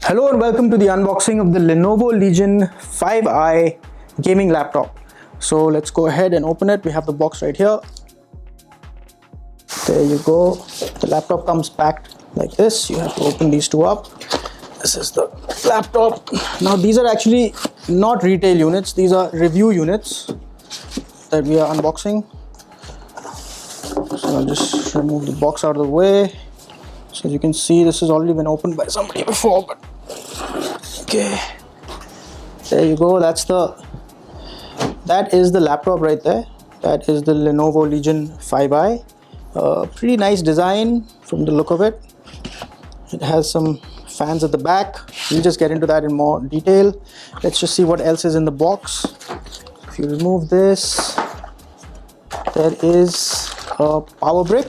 Hello and welcome to the unboxing of the Lenovo Legion 5i gaming laptop. So let's go ahead and open it. We have the box right here. There you go. The laptop comes packed like this. You have to open these two up. This is the laptop. Now these are actually not retail units. These are review units that we are unboxing. So I'll just remove the box out of the way. So as you can see, this has already been opened by somebody before, but okay, there you go. That is the laptop right there. That is the Lenovo Legion 5i. Pretty nice design from the look of it. It has some fans at the back. We'll just get into that in more detail. Let's just see what else is in the box. If you remove this, there is a power brick.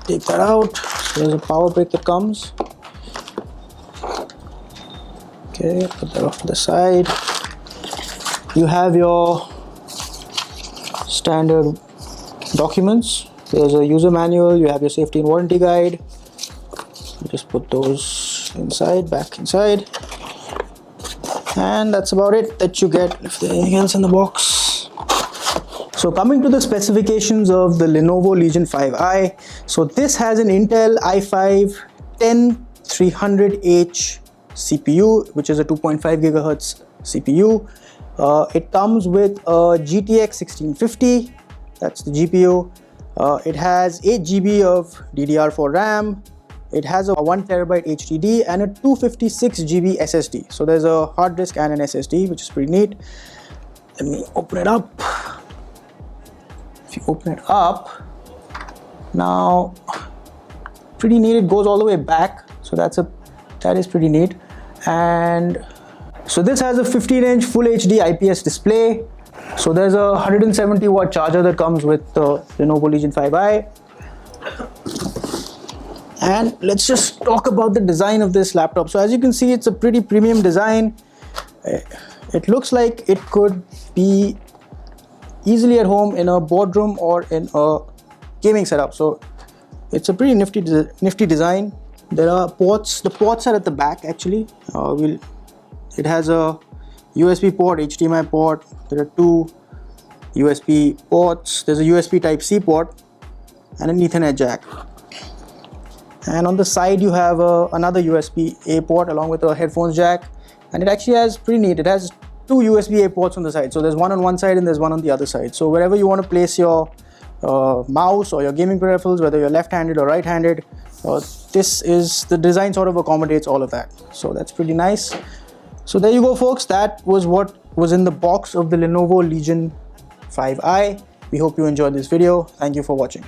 Take that out. So there's a power brick that comes. Okay, put that off to the side. You have your standard documents. There's a user manual. You have your safety and warranty guide. You just put those inside, back inside, and that's about it that you get. If there's anything else in the box. So coming to the specifications of the Lenovo Legion 5i, so this has an Intel i5-10300H CPU, which is a 2.5 gigahertz CPU. It comes with a GTX 1650, that's the GPU. It has 8 GB of DDR4 RAM. It has a 1 terabyte HDD and a 256 GB SSD. So there's a hard disk and an SSD, which is pretty neat. Let me open it up. If you open it up, now pretty neat. It goes all the way back, so that is pretty neat. And so this has a 15-inch Full HD IPS display. So there's a 170 watt charger that comes with the Lenovo Legion 5i. And let's just talk about the design of this laptop. So as you can see, it's a pretty premium design. It looks like it could be easily at home in a boardroom or in a gaming setup. So it's a pretty nifty design. There are ports. The ports are at the back actually. It has a USB port, HDMI port. There are two USB ports. There's a USB Type-C port and an Ethernet jack. And on the side you have another USB-A port along with a headphones jack. And it actually has pretty neat. It has two USB-A ports on the side. So there's one on one side and there's one on the other side. So wherever you want to place your mouse or your gaming peripherals, whether you're left-handed or right-handed, this is the design sort of accommodates all of that. So that's pretty nice. So there you go, folks. That was what was in the box of the Lenovo Legion 5i. We hope you enjoyed this video. Thank you for watching.